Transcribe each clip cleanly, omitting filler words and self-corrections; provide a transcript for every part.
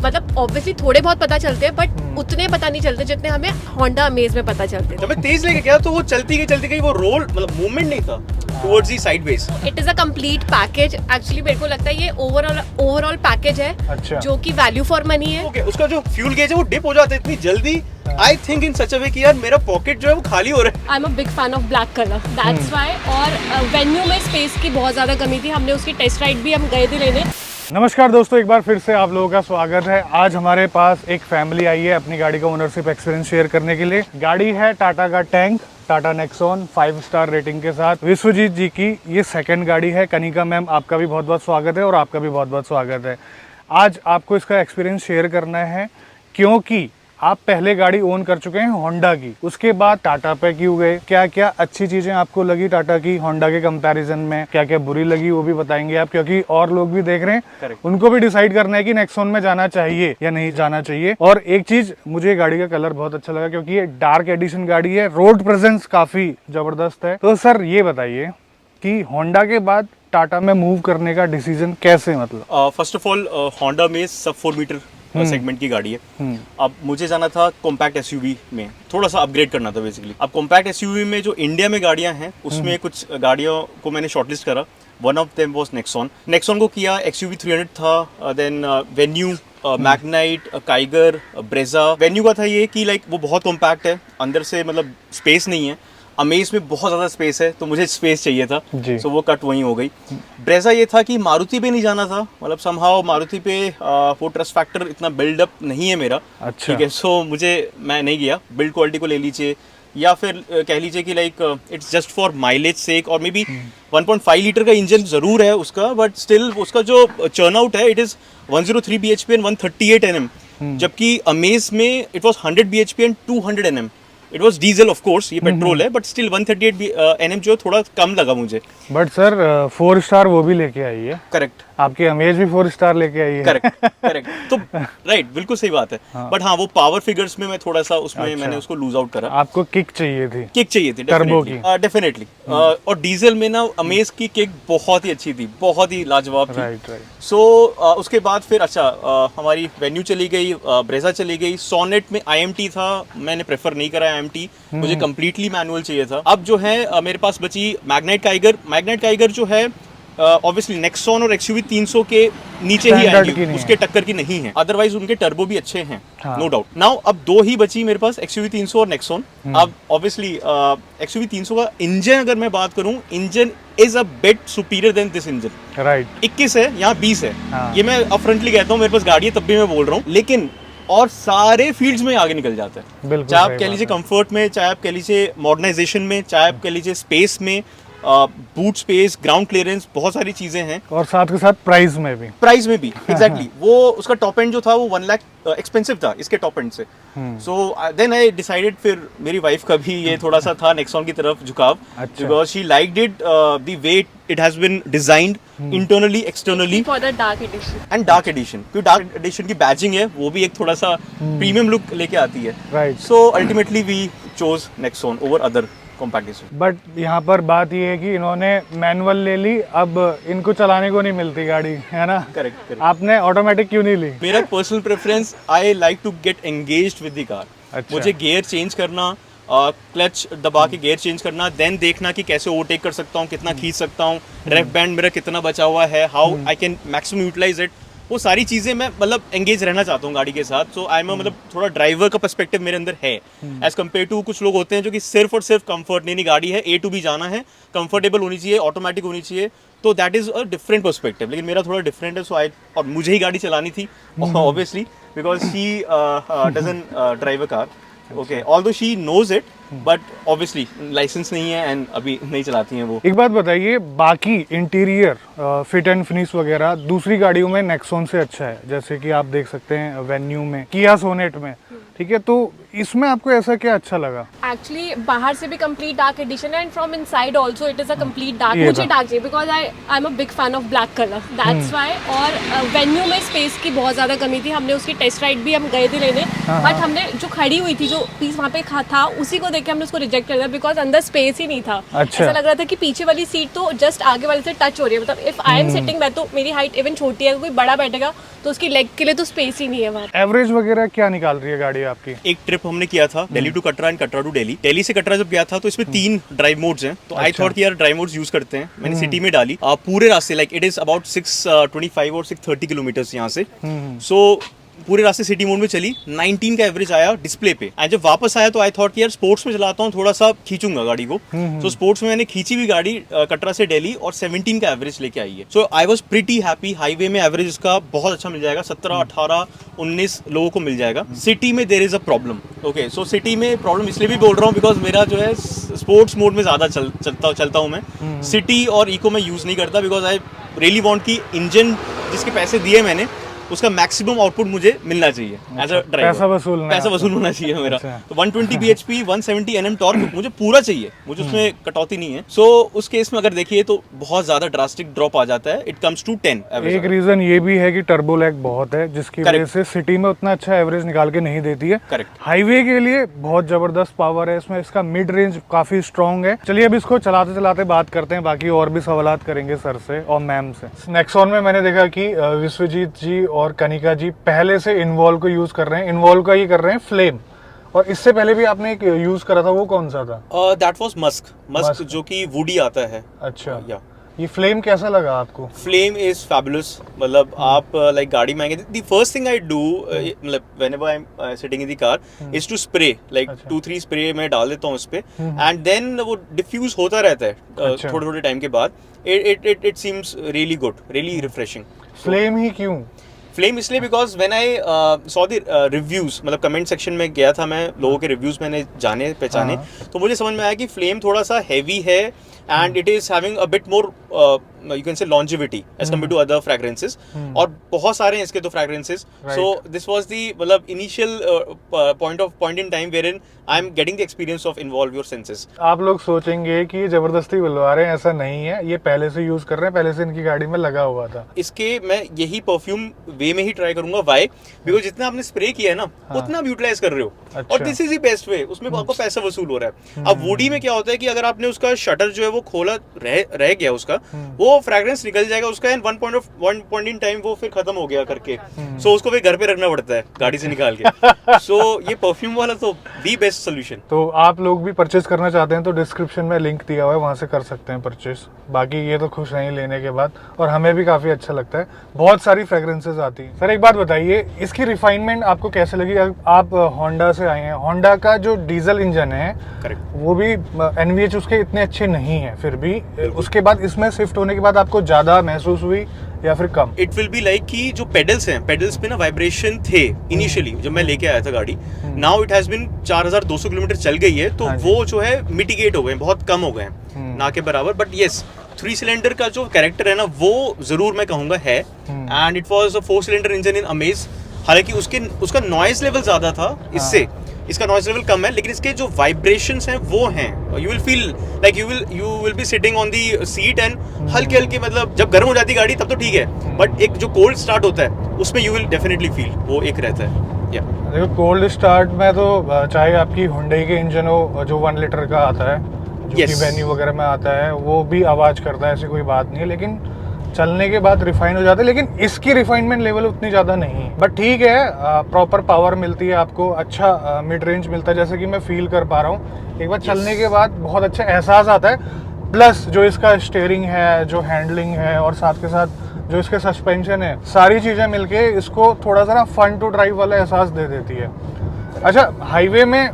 मतलब ऑब्वियसली थोड़े बहुत पता चलते हैं बट उतने पता नहीं चलते जितने हमें होंडा अमेज में पता चलते जब मैं तेज लेके गया तो वो चलती गई वो रोल मतलब मूवमेंट नहीं था towards the sideways. It is a complete package. Actually मेरे को लगता है ये ओवरऑल पैकेज है। अच्छा। जो कि वैल्यू फॉर मनी है। ओके, उसका जो फ्यूल गेज है वो डिप हो जाता है इतनी जल्दी। आई थिंक इन सच अ वे कि यार मेरा पॉकेट जो है वो खाली हो रहा है। I am a big fan of black colour, that's why. और वेन्यू में स्पेस की बहुत ज्यादा कमी थी। हमने उसकी टेस्ट राइड भी हम गए थे लेने। नमस्कार दोस्तों, एक बार फिर से आप लोगों का स्वागत है। आज हमारे पास एक फैमिली आई है अपनी गाड़ी का ओनरशिप एक्सपीरियंस शेयर करने के लिए। गाड़ी है टाटा का tank, Tata Nexon 5 star rating के साथ। विश्वजीत जी की ये सेकंड गाड़ी है। कनिका मैम, आपका भी बहुत बहुत स्वागत है और आपका भी बहुत बहुत स्वागत है। आज आपको इसका एक्सपीरियंस शेयर करना है क्योंकि आप पहले गाड़ी ओन कर चुके हैं होंडा की, उसके बाद टाटा पे क्यों गए, क्या क्या अच्छी चीजें आपको लगी टाटा की होंडा के कंपैरिजन में, क्या क्या बुरी लगी वो भी बताएंगे आप, क्योंकि और लोग भी देख रहे हैं। Correct. उनको भी डिसाइड करना है कि नेक्सॉन में जाना चाहिए या नहीं जाना चाहिए। और एक चीज, मुझे गाड़ी का कलर बहुत अच्छा लगा क्योंकि ये डार्क एडिशन गाड़ी है। रोड प्रेजेंस काफी जबरदस्त है। तो सर ये बताइए कि होंडा के बाद टाटा में मूव करने का डिसीजन कैसे, मतलब फर्स्ट ऑफ ऑल होंडा में सब 4 मीटर सेगमेंट की गाड़ी है। अब मुझे जाना था कॉम्पैक्ट एसयूवी में, थोड़ा सा अपग्रेड करना था बेसिकली। अब कॉम्पैक्ट एसयूवी में जो इंडिया में गाड़ियां हैं उसमें कुछ गाड़ियों को मैंने शॉर्टलिस्ट करा। One of them was Nexon. Nexon को किया, XUV 300 था, then Venue, Magnite, Kiger, Brezza. Venue का था ये कि लाइक वो बहुत कॉम्पैक्ट है, अंदर से मतलब स्पेस नहीं है। अमेज में बहुत ज़्यादा स्पेस है तो मुझे स्पेस चाहिए था, सो वो कट वहीं हो गई। ब्रेजा ये था कि मारुति पे नहीं जाना था, मतलब समहाउ मारुति पे वो ट्रस्ट फैक्टर इतना बिल्डअप नहीं है मेरा। अच्छा। ठीक है, सो मैं नहीं गया। बिल्ड क्वालिटी को ले लीजिए या फिर कह लीजिए कि like it's just for mileage sake, और मे बी 1.5 लीटर का इंजन ज़रूर है उसका, बट स्टिल उसका जो चर्न आउट है it is 103 bhp and 138 Nm, जबकि अमेज में it was 100 bhp and 200 Nm। It was diesel of course, ये पेट्रोल है, बट स्टिल 138 Nm जो थोड़ा कम लगा मुझे। बट सर 4 स्टार वो भी लेके आई है। करेक्ट, आपकी अमेज भी 4 स्टार लेके आई है। करेक्ट तो राइट, बिल्कुल सही बात है। बट हाँ, वो पावर फिगर्स में मैं थोड़ा सा उसमें अच्छा। मैंने उसको लूज आउट करा। आपको किक चाहिए थी, किक चाहिए थी टर्बो की। डेफिनेटली। और डीजल में ना अमेज की किक बहुत ही अच्छी थी, बहुत ही लाजवाब थी। राइट। सो उसके बाद फिर हमारी वेन्यू चली गई, ब्रेजा चली गई। सोनेट में IMT था, मैंने प्रेफर नहीं करा IMT, मुझे कंप्लीटली मैनुअल चाहिए था। अब जो है मेरे पास बची मैग्नाइट काइगर। मैग्नाइट काइगर जो है ऑब्वियसली नेक्सॉन और XUV 300 के नीचे ही आएगी, उसके टक्कर की नहीं है। अदरवाइज उनके टर्बो भी अच्छे हैं, नो डाउट। नाउ अब 2 ही बची मेरे पास, XUV 300 और नेक्सॉन। अब ऑब्वियसली XUV 300 का इंजन अगर मैं बात करूं, engine is a bit superior than this engine. Right. 21 है, यहाँ 20 है। हाँ। ये मैं अपफ्रंटली कहता हूँ, मेरे पास गाड़ी है तब भी मैं बोल रहा हूँ, लेकिन और सारे फील्ड्स में आगे निकल जाता है। बिल्कुल, चाहे आप सही कह बात लीजिए है। कंफर्ट में, चाहे आप कह लीजिए मॉडर्नाइजेशन में, चाहे आप कह लीजिए स्पेस में, बूट स्पेस, ग्राउंड क्लियरेंस, बहुत सारी चीजें हैं। और साथ के साथ प्राइस में भी। प्राइस में भी एग्जैक्टली वो उसका टॉप एंड जो था वो 1 लाख एक्सपेंसिव था इसके टॉप एंड से। सो देन आई डिसाइडेड, फिर मेरी वाइफ का भी ये थोड़ा सा था नेक्सॉन की तरफ झुकाव, अच्छा। Because she liked it the way it has been designed internally externally for the dark edition. And dark edition, क्योंकि डार्क एडिशन की बैजिंग है वो भी एक थोड़ा सा प्रीमियम लुक लेके आती है। Right. So ultimately we chose Nexon over other compact. But यहाँ पर बात ये है कि इन्होंने मैनुअल ले ली, अब इनको चलाने को नहीं मिलती गाड़ी, है ना। करेक्ट। आपने ऑटोमेटिक क्यों नहीं ली? मेरा personal preference, I like to get engaged with the car. अच्छा। मुझे गियर चेंज करना, क्लच दबा के गियर चेंज करना, देन देखना कि कैसे ओवरटेक कर सकता हूँ, कितना खींच सकता हूँ, रेफ बैंड मेरा कितना बचा हुआ है, how I can maximum utilise it, वो सारी चीजें मैं मतलब एंगेज रहना चाहता हूँ गाड़ी के साथ। सो आई एम मतलब थोड़ा ड्राइवर का पर्सपेक्टिव मेरे अंदर है, एज कम्पेयर टू कुछ लोग होते हैं जो कि सिर्फ और सिर्फ कंफर्ट, नहीं गाड़ी है A to B जाना है, कंफर्टेबल होनी चाहिए, ऑटोमेटिक होनी चाहिए, तो that is a different perspective. लेकिन मेरा थोड़ा डिफरेंट है, सो आई, और मुझे ही गाड़ी चलानी थी obviously, because she doesn't drive a car. Okay, although she knows it, but obviously licence नहीं है एंड अभी नहीं चलाती हैं वो। एक बात बताइए, बाकी इंटीरियर फिट एंड फिनिश वगैरह दूसरी गाड़ियों में नेक्सॉन से अच्छा है, जैसे कि आप देख सकते हैं वेन्यू में, किया सोनेट में, ठीक है, तो इसमें आपको ऐसा क्या अच्छा लगा? एक्चुअली बाहर से भी कंप्लीट डार्क एडिशन है and from inside also it is a complete dark. ये मुझे था। डार्क चाहिए because I am a big fan of black colour, that's why. और वेन्यू में स्पेस की बहुत ज़्यादा कमी थी. हमने उसकी टेस्ट राइड भी हम गए थे लेने, बट हमने जो खड़ी हुई थी, जो पीस वहाँ पे था, उसी को देख के हमने उसको रिजेक्ट कर दिया बिकॉज अंदर स्पेस ही नहीं था. अच्छा। ऐसा लग रहा था कि पीछे वाली सीट तो जस्ट आगे वाले से टच हो रही है. मतलब इफ आई एम सिटिंग, मैं तो मेरी हाइट इवन छोटी है, कोई बड़ा बैठेगा तो उसकी लेग के लिए तो स्पेस ही नहीं है वहाँ. एवरेज वगैरह क्या निकाल रही है गाड़ी आपकी? एक ट्रिप हमने किया था Delhi to Katra and Katra to Delhi. Delhi से कटरा जब गया था तो इसमें 3 ड्राइव मोड्स हैं. तो आई थॉट कि यार ड्राइव मोड्स यूज करते हैं. मैंने सिटी में डाली पूरे रास्ते, लाइक इट इज अबाउट 625 और 630 किलोमीटर यहाँ से. सो पूरे रास्ते सिटी मोड में चली. 19 का एवरेज आया डिस्प्ले पे. एंड जब वापस आया तो आई थॉट कि यार स्पोर्ट्स में चलाता हूँ, थोड़ा सा खींचूंगा गाड़ी को. तो स्पोर्ट्स में मैंने खींची हुई गाड़ी कटरा से दिल्ली और 17 का एवरेज लेके आई है. So I was pretty happy. Highway में एवरेज इसका बहुत अच्छा मिल जाएगा, 17, 18, 19 लोगों को मिल जाएगा. सिटी में there is a problem. Okay, so city में प्रॉब्लम इसलिए भी बोल रहा हूँ बिकॉज मेरा जो है स्पोर्ट्स मोड में ज्यादा चलता हूँ मैं. सिटी और इको में यूज नहीं करता बिकॉज आई रियली वांट कि इंजन जिसके पैसे दिए मैंने उसका मैक्सिमम आउटपुट मुझे मिलना चाहिए एज अ ड्राइवर. पैसा वसूल होना चाहिए मेरा. तो 120 bhp 170 Nm टॉर्क मुझे पूरा चाहिए, मुझे उसमें कटौती नहीं है. सो उस केस में अगर देखिए तो बहुत ज्यादा ड्रास्टिक ड्रॉप आ जाता है. It comes to 10 average. एक रीजन ये भी है कि टर्बो लैग बहुत है, जिसकी वजह से सिटी में उतना अच्छा एवरेज निकाल के नहीं देती है. करेक्ट. हाईवे के लिए बहुत जबरदस्त पावर है इसमें, इसका मिड रेंज काफी स्ट्रॉन्ग है. चलिए अब इसको चलाते चलाते बात करते हैं, बाकी और भी सवालात करेंगे सर से और मैम से. नेक्सॉन में मैंने देखा कि विश्वजीत जी और कनिका जी पहले से इन्वॉल्व को यूज कर रहे हैं. इन्वॉल्व का ही कर रहे हैं फ्लेम, और इससे पहले भी आपने एक यूज करा था, वो कौन सा था? दैट वाज मस्क जो कि वुडी आता है. अच्छा. या ये फ्लेम कैसा लगा आपको? Flame is fabulous. मतलब आप लाइक गाड़ी में आएंगे, the first thing I do मतलब whenever I am sitting in the car is to spray, like 2-3 spray मैं डाल देता हूँ उस पे, एंड देन वो डिफ्यूज होता रहता है थोड़े थोड़े टाइम के बाद. It seems really good, really refreshing. Flame ही क्यों? फ्लेम इसलिए because when I saw the reviews, मतलब कमेंट सेक्शन में गया था मैं, लोगों के रिव्यूज मैंने जाने पहचाने, तो मुझे समझ में आया कि फ्लेम थोड़ा सा हैवी है and it is having a bit more you can say longevity as compare to other fragrances. और बहुत सारे हैं इसके तो fragrances. So this was the मतलब initial point in time wherein I am getting the experience of involve your senses. आप लोग सोचेंगे कि ये जबरदस्ती बुलवा रहे हैं, ऐसा नहीं है. ये पहले से यूज कर रहे हैं, पहले से इनकी गाड़ी में लगा हुआ था. इसके मैं यही परफ्यूम वे में ही ट्राई करूंगा. व्हाई? बिकॉज जितना आपने स्प्रे किया है ना, उतना आप यूटिलाइज कर रहे हो. अच्छा. और this is the best way. उसमें आपको पैसा वसूल हो रहा है. अब वुडी में क्या होता है कि अगर आपने उसका शटर जो है वो खोला रह गया उसका, वो फ्रेग्रेंस निकल जाएगा उसका, and one point in time वो फिर खत्म हो गया करके. सो उसको फिर घर पे रखना पड़ता है गाड़ी से निकाल के. सो ये परफ्यूम वाला तो दी बेस्ट सोल्यूशन. तो आप लोग भी परचेज करना चाहते हैं तो डिस्क्रिप्शन में लिंक दिया हुआ है, वहां से कर सकते हैं परचेज. बाकी ये तो खुश नहीं लेने के बाद, और हमें भी काफी अच्छा लगता है. बहुत सारी फ्रेग्रेंसेस आती हैं. सर एक बात बताइए, इसकी रिफाइनमेंट आपको कैसे लगी? आप होंडा से आए हैं, होंडा का जो डीजल इंजन है करेक्ट, वो भी एनवीएच उसके इतने अच्छे नहीं है, फिर भी उसके बाद इसमें शिफ्ट होने के बाद आपको ज्यादा महसूस हुई या फिर कम? इट विल बी लाइक कि जो पेडल्स हैं, पेडल्स पे ना वाइब्रेशन थे इनिशियली जब मैं लेके आया था गाड़ी. Now it has been 4200 kilometre चल गई है, तो वो जो है मिटिगेट हो गए, बहुत कम हो गए हैं, ना के बराबर. बट येस, 3 सिलेंडर का जो कैरेक्टर है ना, वो जरूर मैं कहूंगा है. And it was a 4 cylinder engine in amaze. हालांकि उसका नॉइज लेवल ज्यादा था इससे, इसका नॉइज लेवल कम है, लेकिन इसके जो वाइब्रेशंस हैं वो हैं. You will feel like you will be sitting on the seat and हल्के हल्के, मतलब जब गर्म हो जाती गाड़ी तब तो ठीक है, बट एक जो कोल्ड स्टार्ट होता है उसमें यू विल डेफिनेटली फील वो एक रहता है. या देखो, कोल्ड स्टार्ट में तो चाहे आपकी हुंडई के इंजन हो जो 1 लीटर का आता है, जो कि वेन्यू वगैरह में आता है, वो भी आवाज करता है, ऐसी कोई बात नहीं है. लेकिन चलने के बाद रिफाइन हो जाता है, लेकिन इसकी रिफाइनमेंट लेवल उतनी ज़्यादा नहीं है. बट ठीक है, प्रॉपर पावर मिलती है आपको, अच्छा मिड रेंज मिलता है, जैसे कि मैं फील कर पा रहा हूँ. एक बार चलने के बाद बहुत अच्छा एहसास आता है. प्लस जो इसका स्टीयरिंग है, जो हैंडलिंग है, और साथ के साथ जो इसके सस्पेंशन है, सारी चीज़ें मिलके इसको थोड़ा सा ना फन टू ड्राइव वाला एहसास दे देती है. अच्छा, हाईवे में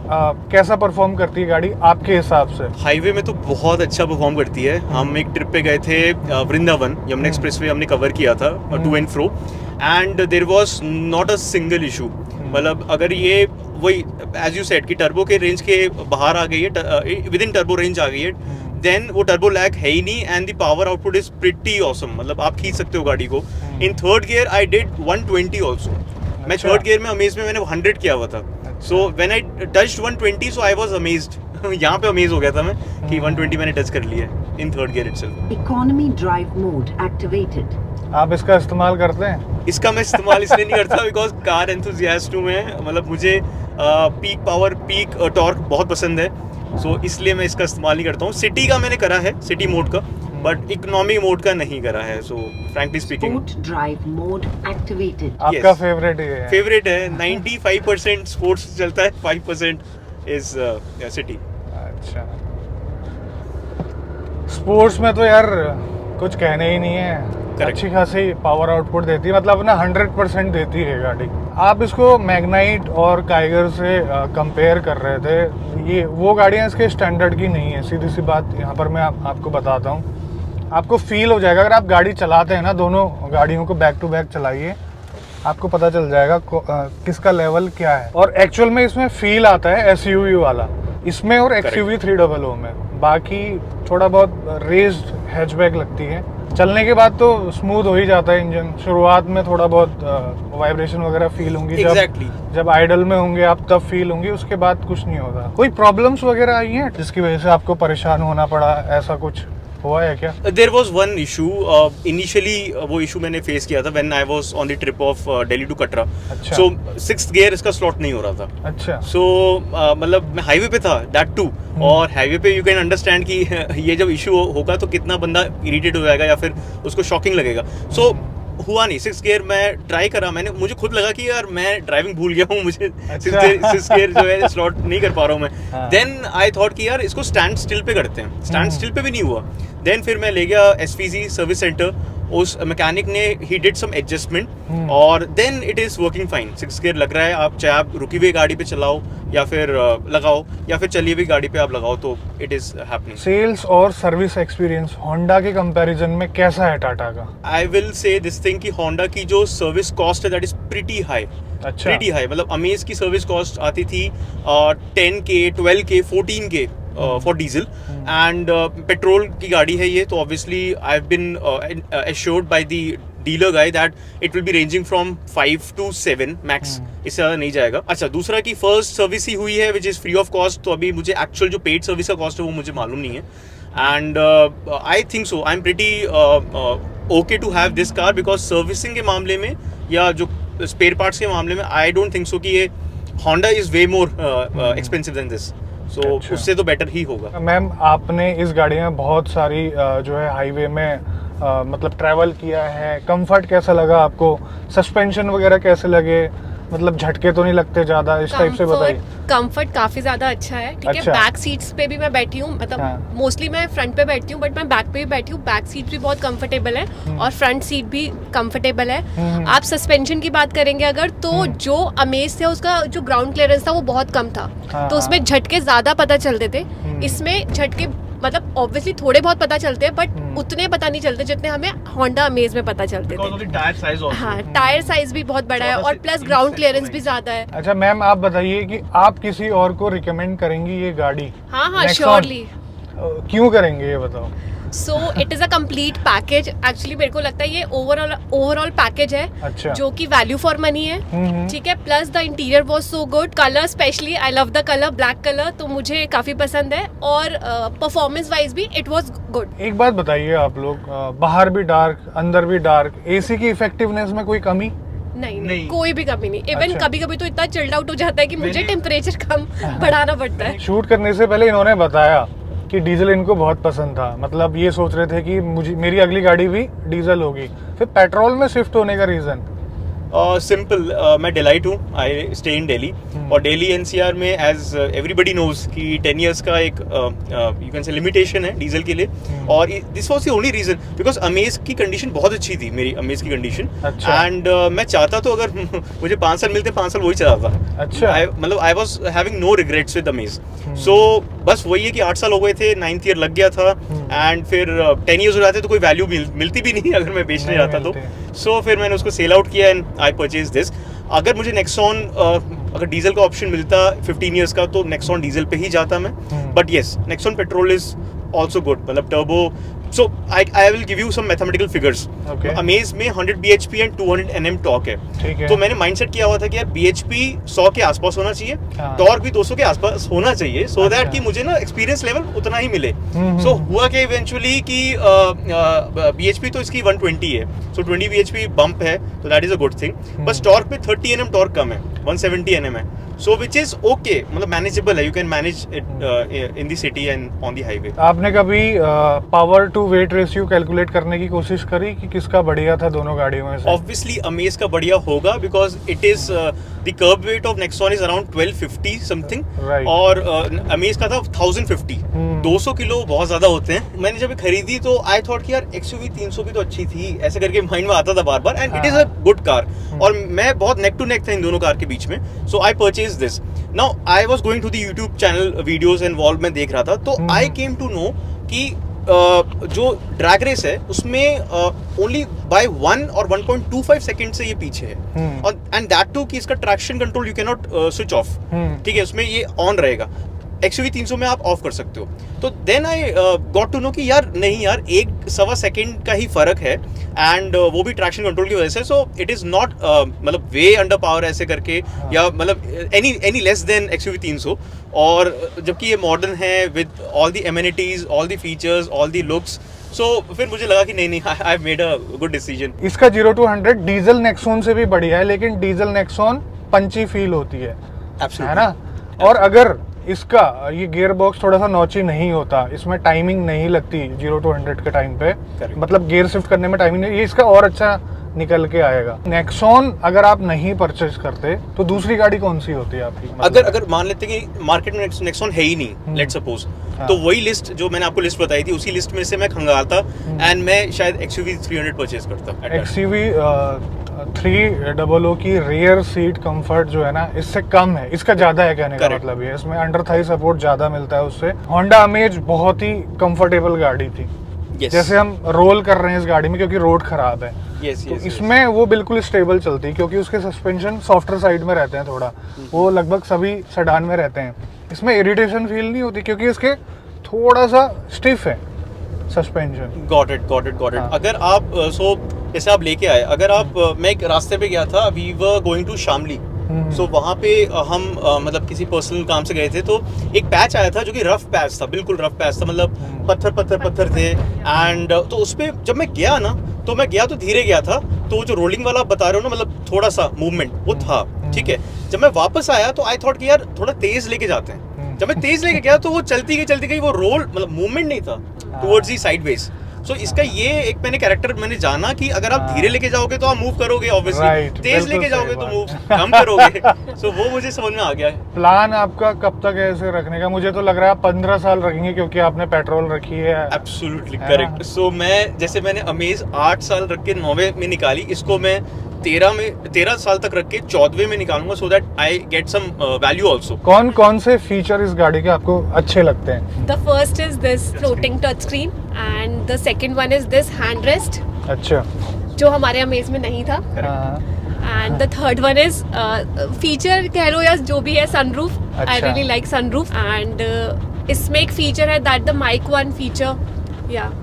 कैसा परफॉर्म करती है गाड़ी आपके हिसाब से? हाईवे में तो बहुत अच्छा परफॉर्म करती है. हम एक ट्रिप पे गए थे वृंदावन, यमुना एक्सप्रेसवे हमने कवर किया था to and fro, and there was not a single issue. मतलब अगर ये वही एज यू सेड कि टर्बो के रेंज के बाहर आ गई है, विद इन टर्बो रेंज आ गई है, देन वो टर्बो लैग है ही नहीं, and the power output is pretty awesome. मतलब आप खींच सकते हो गाड़ी को. In third gear I did 120 also. मैं थर्ड गियर में अमेज में मैंने 100 किया हुआ था. So when I touched 120, so I was amazed यहाँ पे अमेज हो गया था मैं कि 120 मैंने टच कर लिया है इन third gear itself. Economy drive mode activated. आप इसका इस्तेमाल करते हैं? इसका मैं इस्तेमाल इसलिए नहीं करता बिकॉज कार एंथुजियास्ट हूँ मैं, मतलब मुझे पीक पावर पीक टॉर्क बहुत पसंद है, सो इसलिए मैं इसका इस्तेमाल नहीं करता हूँ। सिटी का मैंने करा है, सिटी मोड का, बट इकोनॉमी मोड का नहीं करा है, so frankly speaking. Sport drive mode activated. आपका Yes. फेवरेट ये है? फेवरेट है, 95% स्पोर्ट्स चलता है, 5% इज सिटी। अच्छा, स्पोर्ट्स में तो यार कुछ कहने ही नहीं है, Correct. अच्छी खासी पावर आउटपुट देती है, मतलब अपना 100% देती है गाड़ी। आप इसको मैग्नाइट और काइगर से कंपेयर कर रहे थे, ये वो गाड़ियाँ इसके स्टैंडर्ड की नहीं है, सीधी सी बात यहाँ पर मैं आपको बताता हूँ। आपको फील हो जाएगा अगर आप गाड़ी चलाते हैं ना, दोनों गाड़ियों को बैक टू बैक चलाइए, आपको पता चल जाएगा किसका लेवल क्या है। और एक्चुअल में इसमें फील आता है एसयूवी वाला इसमें और XUV 300 में, बाकी थोड़ा बहुत रेज्ड हैचबैक लगती है। चलने के बाद तो स्मूथ हो ही जाता है इंजन, शुरुआत में थोड़ा बहुत वाइब्रेशन वगैरह फील होंगी, Exactly. जब आइडल में होंगे आप तब फील होंगी, उसके बाद कुछ नहीं होगा। कोई प्रॉब्लम्स वगैरह आई हैं जिसकी वजह से आपको परेशान होना पड़ा, ऐसा कुछ हुआ है क्या? There was one issue initially, वो इशू मैंने फेस किया था when I was on the trip of Delhi to Katra. अच्छा। सो 6th गियर इसका स्लॉट नहीं हो रहा था। अच्छा। सो मतलब मैं हाईवे पे था दैट टू, और हाईवे पे यू कैन अंडरस्टैंड कि ये जब इशू होगा तो कितना बंदा इरिटेट हो जाएगा या फिर उसको शॉकिंग लगेगा। सो हुआ नहीं, 6th गियर मैं ट्राई करा, मैंने मुझे खुद लगा कि यार मैं ड्राइविंग भूल गया हूँ, मुझे 6th गियर जो है स्लॉट नहीं कर पा रहा हूँ मैं। देन आई थॉट कि यार इसको स्टैंड स्टिल पे करते हैं, स्टैंड स्टिल पे भी नहीं हुआ। देन फिर मैं ले गया SVG सर्विस सेंटर, उस मैकेनिक ने ही डिड सम एडजस्टमेंट और then it is working fine. 6th gear लग रहा है, आप चाहे आप रुकी हुई गाड़ी पे चलाओ या फिर लगाओ या फिर चली हुई गाड़ी पे आप लगाओ तो इट इज हैपनिंग। सेल्स और सर्विस एक्सपीरियंस होंडा के कंपैरिजन में कैसा है टाटा का? I will say this thing कि होंडा की जो सर्विस कॉस्ट है दैट इज प्रीटी हाई। अच्छा। प्रीटी हाई, मतलब अमेज की सर्विस कॉस्ट आती थी 10K 12K 14K for diesel, and petrol की गाड़ी है ये, तो obviously I have been assured by the dealer guy that it will be ranging from 5 to 7 max, इससे ज़्यादा नहीं जाएगा। अच्छा, दूसरा की फर्स्ट सर्विस ही हुई है which is free of cost, तो अभी मुझे एक्चुअल जो पेड सर्विस का कॉस्ट है वो मुझे मालूम नहीं है। And I think so I am pretty okay to have this car, because servicing के मामले में या जो स्पेयर पार्ट्स के मामले में आई डोंट थिंक सो कि ये Honda is way more expensive than this, so अच्छा। उससे तो बेटर ही होगा। मैम, आपने इस गाड़ी में बहुत सारी जो है हाईवे में मतलब ट्रैवल किया है, कंफर्ट कैसा लगा आपको? सस्पेंशन वगैरह कैसे लगे? मतलब झटके तो नहीं लगते ज्यादा, इस टाइप से बताइए। कंफर्ट काफी ज्यादा अच्छा है, ठीक है। अच्छा। बैक सीट्स पे भी मैं बैठी हूँ, मतलब हाँ। मोस्टली मैं फ्रंट पे बैठती हूँ, बट मैं बैक पे भी बैठी हूँ। बैक सीट भी बहुत कंफर्टेबल है और फ्रंट सीट भी कंफर्टेबल है। आप सस्पेंशन की बात करेंगे अगर, तो जो अमेज थे उसका जो ग्राउंड क्लियरेंस था वो बहुत कम था, हाँ, तो उसमें झटके ज्यादा पता चलते थे। इसमें झटके मतलब ऑब्वियसली थोड़े बहुत पता चलते हैं, बट उतने पता नहीं चलते जितने हमें होंडा अमेज में पता चलते थे। टायर साइज हाँ, टायर साइज भी बहुत बड़ा है और प्लस ग्राउंड क्लियरेंस भी ज्यादा है। अच्छा मैम, आप बताइए कि आप किसी और को रिकमेंड करेंगी ये गाड़ी? हाँ हाँ, Nexon? श्योरली। क्यों करेंगे ये बताओ? सो it is a complete package. Actually मेरे को लगता है ये ओवरऑल पैकेज है, अच्छा। जो कि वैल्यू फॉर मनी है, ठीक है। Plus the interior was so good, colour specially I love the colour, black colour, तो मुझे काफी पसंद है, और परफॉर्मेंस वाइज भी इट वाज गुड। एक बात बताइए, आप लोग बाहर भी डार्क अंदर भी डार्क, एसी की इफेक्टिवनेस में कोई कमी? नहीं, कोई भी कमी नहीं। इवन अच्छा। कभी कभी तो इतना चिल्ड आउट हो जाता है कि मुझे टेम्परेचर कम बढ़ाना पड़ता है। शूट करने से पहले इन्होंने बताया कि डीजल इनको बहुत पसंद था, मतलब ये सोच रहे थे कि मेरी अगली गाड़ी भी डीजल होगी, फिर पेट्रोल में शिफ्ट होने का रीजन? सिंपल, मैं डेलाइट हूँ, आई स्टे इन दिल्ली, और दिल्ली एनसीआर में एज एवरीबडी नोज कि 10 years का एक यू कैन से लिमिटेशन है डीजल के लिए, और this was the only reason because Amaze की कंडीशन बहुत अच्छी थी, मेरी अमेज की कंडीशन। अच्छा। एंड मैं चाहता तो अगर मुझे 5 साल मिलते 5 साल वही चलाता। अच्छा। मतलब I was having no regrets with Amaze. So बस वही है कि 8 साल हो गए थे, 9th ईयर लग गया था, एंड फिर 10 years हो जाते तो कोई वैल्यू मिलती भी नहीं अगर मैं बेचने जाता तो। सो फिर मैंने उसको सेल आउट किया एंड आई परचेज दिस। अगर मुझे नेक्सॉन अगर डीजल का ऑप्शन मिलता 15 years का तो नेक्सॉन डीजल पे ही जाता मैं, but yes Nexon petrol is also good, मतलब turbo So I will give you some mathematical figures. Okay. Amaze में 100 bhp and 200 Nm टॉर्क है. ठीक है. तो मैंने माइंडसेट किया हुआ था कि यार bhp 100 के आसपास होना चाहिए, हाँ. टॉर्क भी 200 के आसपास होना चाहिए, so अच्छा. that कि मुझे ना एक्सपीरियंस लेवल उतना ही मिले. हम्म. So हुआ कि इवेंचुअली कि bhp तो इसकी 120 है, so 20 bhp बम्प है, तो that is a good thing. बस टॉर्क पे 30 Nm टॉर्क कम है, 170 Nm है. So which is okay, मतलब मैनेजेबल है, you can manage it in the city and on the highway. आपने कभी power to weight ratio calculate करने की कोशिश करी कि किसका बढ़िया था दोनों गाड़ियों में से? Obviously Amaze का बढ़िया होगा because it is the curb weight of Nexon is around 1250 something. Right. और Amaze का था 1050. 200 किलो बहुत ज्यादा होते हैं. मैंने जब ये खरीदी तो I thought कि यार XUV 300 भी तो अच्छी थी, ऐसे करके माइंड में आता था बार बार, and it is a good car. और मैं बहुत नेक टू नेक था इन दोनों कार के बीच में, so I purchased this. Now I was going to the YouTube channel videos and valve में देख रहा था, तो I came to know कि जो ड्रैग रेस है उसमें ओनली बाय 1 और 1.25 सेकंड से ये पीछे है, और एंड दैट टू कि इसका traction control you can not switch off. ठीक है, उसमें ये ऑन रहेगा. XUV 300 में आप ऑफ कर सकते हो. तो then I got to know कि यार नहीं यार, 1-1.25 सेकंड का ही फर्क है, एंड वो भी ट्रैक्शन कंट्रोल की वजह से. सो इट इज नॉट मतलब वे अंडर पावर ऐसे करके, या मतलब एनी लेस देन XUV 300. और जबकि ये मॉडर्न है with all the amenities, all the features, all the looks. So फिर मुझे लगा कि नहीं, I have made a good decision. इसका 0 to 100 डीजल नेक्सॉन से भी बढ़िया है, लेकिन डीजल नेक्सॉन पंची फील होती है ना. और अगर इसका ये गियर बॉक्स थोड़ा सा नॉची नहीं होता, इसमें टाइमिंग नहीं लगती 0 to 100 के टाइम पे, मतलब गियर शिफ्ट करने में टाइमिंग नहीं, ये इसका और अच्छा निकल के आएगा. नेक्सॉन अगर आप नहीं परचेज करते तो दूसरी गाड़ी कौन सी होती है आपकी? अगर मान लेते कि मार्केट में नेक्सॉन है ही नहीं, लेट्स सपोज, तो वही लिस्ट जो मैंने आपको लिस्ट बताई थी, उसी लिस्ट में से मैं खंगालता एंड मैं शायद XUV 300 परचेज करता. XUV 300 की रियर सीट कंफर्ट जो है ना, इससे कम है, इसका ज्यादा है कहने का मतलब ये, इसमें अंडर थाई सपोर्ट ज्यादा मिलता है उससे. होंडा अमेज बहुत ही कंफर्टेबल गाड़ी थी. जैसे हम रोल कर रहे हैं इस गाड़ी में क्योंकि रोड खराब है, तो इसमें वो बिल्कुल स्टेबल चलती है क्योंकि उसके सस्पेंशन सॉफ्टर साइड में रहते हैं थोड़ा, वो लगभग सभी सेडान में रहते हैं. इसमें इरिटेशन फील नहीं होती क्योंकि इसके थोड़ा सा स्टिफ है सस्पेंशन. Got it. अगर आप जैसे आप लेके आए, अगर आप मैं एक रास्ते पे गया था, we were going to Shamli, so वहाँ पे हम मतलब किसी पर्सनल काम से गए थे, तो एक पैच आया था जो कि रफ पैच था, बिल्कुल रफ पैच था, मतलब पत्थर थे. एंड तो उस पर जब मैं गया ना, तो मैं गया तो धीरे गया था, तो जो रोलिंग वाला आप बता रहे हो ना, मतलब थोड़ा सा मूवमेंट वो था. ठीक है, जब मैं वापस आया तो आई थॉट कि यार थोड़ा तेज लेके जाते हैं. जब मैं तेज लेके गया तो वो चलती गई वो रोल, मतलब मूवमेंट नहीं था टुवर्ड्स दी साइडवेज. सो इसका ये एक मैंने कैरेक्टर मैंने जाना कि अगर आप धीरे लेके जाओगे तो आप मूव करोगे ऑब्वियसली, तेज लेके जाओगे तो मूव कम करोगे. सो वो मुझे समझ में आ गया है. प्लान आपका कब तक है ऐसे रखने का? मुझे तो लग रहा है 15 साल रखेंगे क्योंकि आपने पेट्रोल रखी है. Absolutely correct. सो मैंने अमेज 8 साल रख के 9वें में निकाली, इसको मैं 13 साल तक रख के 14वें में निकालूंगा, so that I get some value also. कौन से फीचर इस गाड़ी के आपको अच्छे लगते हैं? The first is this floating touch screen and the second one is this hand rest, अच्छा, जो हमारे अमेज में नहीं था. And the third one is feature कह लो या जो भी है, sunroof. I really like sunroof. And इसमें एक feature है that the mic one feature, yeah.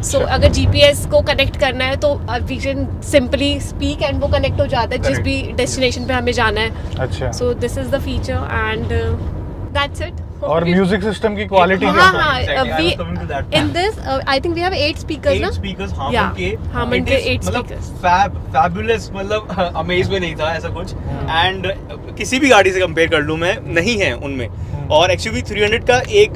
So अगर GPS को कनेक्ट करना है तो we can simply speak and वो कनेक्ट हो जाता है जिस भी डेस्टिनेशन पे हमें जाना है. अच्छा. So this is the feature and that's it. और म्यूजिक सिस्टम की quality in this I think we have 8 speakers ना. 8 speakers Harman के 8 speakers. fabulous, मतलब अमेज में नहीं था ऐसा कुछ. एंड किसी भी गाड़ी से कंपेयर कर लूँ मैं, नहीं है उनमें. और XUV 300 का एक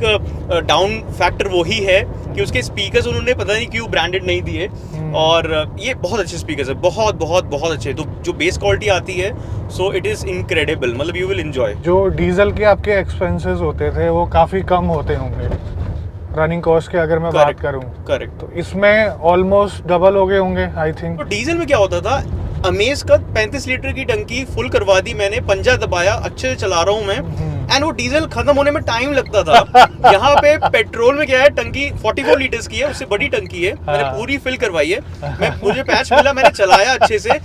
डाउन फैक्टर वही है कि उसके स्पीकर्स उन्होंने पता नहीं क्यों ब्रांडेड नहीं दिए, और ये बहुत अच्छे स्पीकर्स है, बहुत अच्छे. तो जो बेस क्वालिटी आती है, सो इट इज इनक्रेडिबल, मतलब यू विल एंजॉय. जो डीजल के आपके एक्सपेंसेस होते थे वो काफी कम होते होंगे रनिंग कॉस्ट के, अगर मैं बात करूं. करेक्ट. तो इसमें ऑलमोस्ट डबल हो गए होंगे आई थिंक. तो डीजल में क्या होता था, अमेज का 35 लीटर की टंकी फुल करवा दी मैंने, पंजा दबाया, अच्छे से चला रहा हूँ मैं, एंड वो डीजल खत्म होने में टाइम लगता था. यहाँ पे पेट्रोल में क्या है, टंकी 44 लीटर्स की है, उससे बड़ी टंकी है, मैंने पूरी फिल करवाई है. मुझे पैच मिला, मैंने चलाया अच्छे से,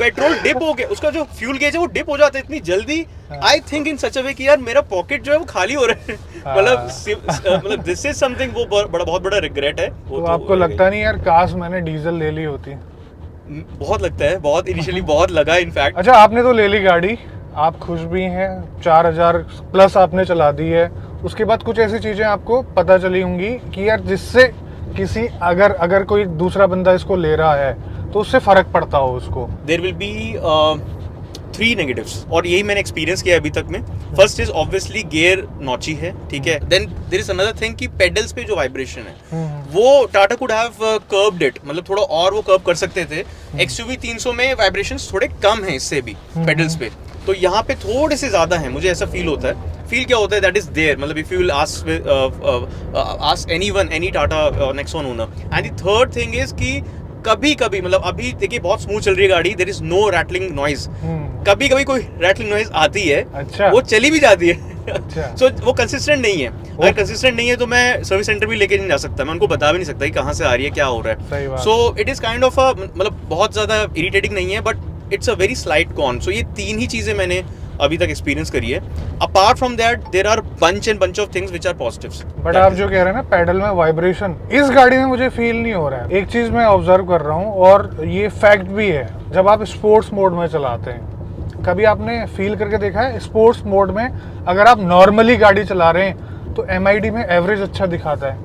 पेट्रोल डिप हो गया, उसका जो फ्यूल गेज है वो डिप हो जाता है इतनी जल्दी। आई थिंक इन सच अ वे कि यार मेरा पॉकेट जो है वो खाली हो रहा है। मतलब दिस इज समथिंग, वो बहुत बड़ा रिग्रेट है वो। तो आपको लगता नहीं यार काश मैंने डीजल ले ली होती? बहुत लगता है, बहुत इनिशियली बहुत लगा इनफैक्ट। अच्छा, आपने तो ले ली गाड़ी, आप खुश भी हैं, 4000 प्लस आपने चला दी है, उसके बाद कुछ ऐसी चीजें आपको पता चली होंगी कि यार जिससे किसी अगर कोई दूसरा बंदा इसको ले रहा है तो उससे फर्क पड़ता हो उसको। देयर विल बी 3 नेगेटिव्स, और यही मैंने एक्सपीरियंस किया अभी तक में। First is obviously gear notchy है, ठीक है। Then there is another thing कि पेडल्स पे जो वाइब्रेशन है वो Tata could have curved it, मतलब थोड़ा और वो कर्व कर सकते थे। XUV 300 में वाइब्रेशंस थोड़े कम हैं इससे भी पेडल्स पे, तो यहाँ पे थोड़े से ज्यादा है, मुझे ऐसा फील होता है। फील क्या होता है, दैट इज देयर, मतलब if you will ask anyone, any Tata Nexon owner. And the third thing is कि कभी कभी, मतलब अभी देखिए बहुत स्मूथ चल रही है गाड़ी, there is no rattling noise. कभी कभी कोई रैटलिंग नॉइज आती है, अच्छा। वो चली भी जाती है। अच्छा। सो वो कंसिस्टेंट नहीं है। अगर कंसिस्टेंट नहीं है तो मैं सर्विस सेंटर भी लेके नहीं जा सकता, मैं उनको बता भी नहीं सकता कि कहाँ से आ रही है, क्या हो रहा सही है। बात। So it is kind of मतलब बहुत ज्यादा इरिटेटिंग नहीं है, but it's a very slight con. So ये 3 ही चीजें मैंने अभी तक एक्सपीरियंस करी है। Apart from that there are bunch of things which are positives. But आप जो कह रहे हैं ना पेडल में वाइब्रेशन, इस गाड़ी में मुझे फील नहीं हो रहा है। एक चीज मैं ऑब्जर्व कर रहा हूँ और ये फैक्ट भी है, जब आप स्पोर्ट्स मोड में चलाते हैं, कभी आपने फील करके देखा है स्पोर्ट्स मोड में अगर आप नॉर्मली गाड़ी चला रहे हैं तो MID में एवरेज अच्छा दिखाता है?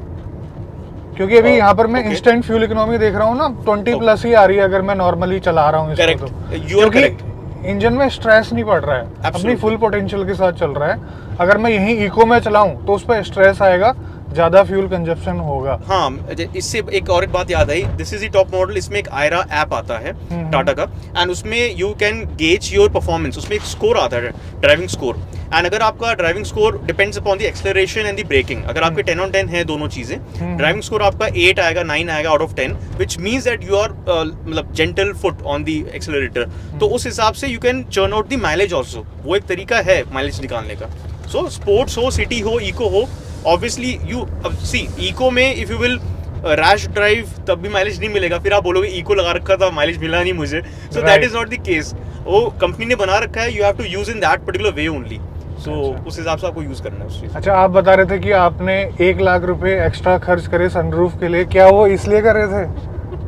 क्योंकि अभी यहाँ पर मैं इंस्टेंट फ्यूल इकोनॉमी देख रहा हूँ ना, 20 प्लस ही आ रही है अगर मैं नॉर्मली चला रहा हूँ इसको। Correct. तो You are correct. इंजन में स्ट्रेस नहीं पड़ रहा है, अपनी Absolutely. फुल पोटेंशियल के साथ चल रहा है। अगर मैं यहीं इको में चलाऊं तो उस पर स्ट्रेस आएगा, ज्यादा फ्यूल कंजप्शन होगा। हाँ, इससे एक और एक बात याद आई, this is the top model. इसमें एक आयरा ऐप आता है टाटा का, एंड उसमें you can gauge your performance. उसमें एक स्कोर आता है, ड्राइविंग स्कोर। एंड अगर आपका driving score depends upon the acceleration and the braking, अगर आपके 10 on 10 है दोनों चीजें, ड्राइविंग स्कोर आपका 8 आएगा, 9 आएगा out of 10, which means that you are मतलब gentle foot on the accelerator. तो उस हिसाब से you can churn out the mileage also. वो एक तरीका है माइलेज निकालने का। सो स्पोर्ट्स हो, सिटी हो, इको हो, ऑब्वियसली यू सी इको में if you will rash drive तब भी माइलेज नहीं मिलेगा, फिर आप बोलोगे इको लगा रखा था माइलेज मिला नहीं मुझे। So that is not the case. वो कंपनी ने बना रखा है, you have to use in that particular way only. So उस हिसाब से आपको यूज करना है उस चीज। अच्छा, आप बता रहे थे कि आपने 1 लाख रुपए एक्स्ट्रा खर्च करे सनरूफ के लिए, क्या वो इसलिए कर रहे थे?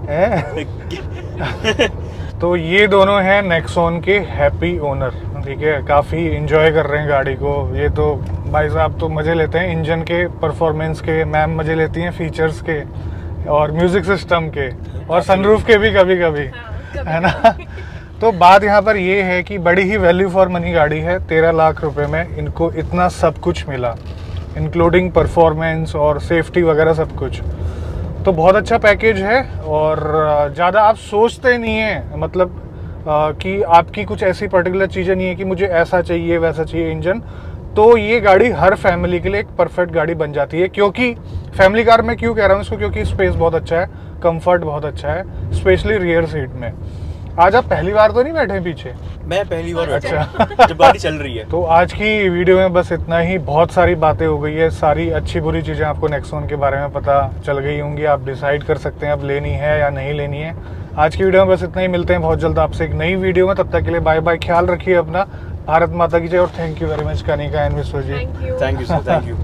हैं? तो ये दोनों हैं नेक्सॉन के हैप्पी ओनर, ठीक है, काफ़ी इंजॉय कर रहे हैं गाड़ी को। ये तो भाई साहब तो मज़े लेते हैं इंजन के, परफॉर्मेंस के, मैम मज़े लेती हैं फीचर्स के और म्यूज़िक सिस्टम के, और सनरूफ के भी कभी कभी, है ना। तो बात यहाँ पर ये है कि बड़ी ही वैल्यू फॉर मनी गाड़ी है। 13 लाख रुपए में इनको इतना सब कुछ मिला, इंक्लूडिंग परफॉर्मेंस और सेफ्टी वगैरह सब कुछ। तो बहुत अच्छा पैकेज है, और ज़्यादा आप सोचते नहीं हैं, मतलब कि आपकी कुछ ऐसी पर्टिकुलर चीज़ें नहीं है कि मुझे ऐसा चाहिए वैसा चाहिए इंजन। तो ये गाड़ी हर फैमिली के लिए एक परफेक्ट गाड़ी बन जाती है। क्योंकि फैमिली कार में क्यों कह रहा हूँ इसको, क्योंकि स्पेस बहुत अच्छा है, कंफर्ट बहुत अच्छा है, स्पेशली रियर सीट में। आज आप पहली बार तो नहीं बैठे पीछे? मैं पहली बार अच्छा। जब गाड़ी चल रही है। तो आज की वीडियो में बस इतना ही। बहुत सारी बातें हो गई है, सारी अच्छी बुरी चीज़ें आपको नेक्सॉन के बारे में पता चल गई होंगी। आप डिसाइड कर सकते हैं अब लेनी है या नहीं लेनी है। आज की वीडियो में बस इतना ही। मिलते हैं बहुत जल्द आपसे एक नई वीडियो में, तब तक के लिए बाय बाय। ख्याल रखिए अपना। भारत माता की जय, और thank you very much Kanika and Vishwajit. Thank you. Thank you sir, thank you.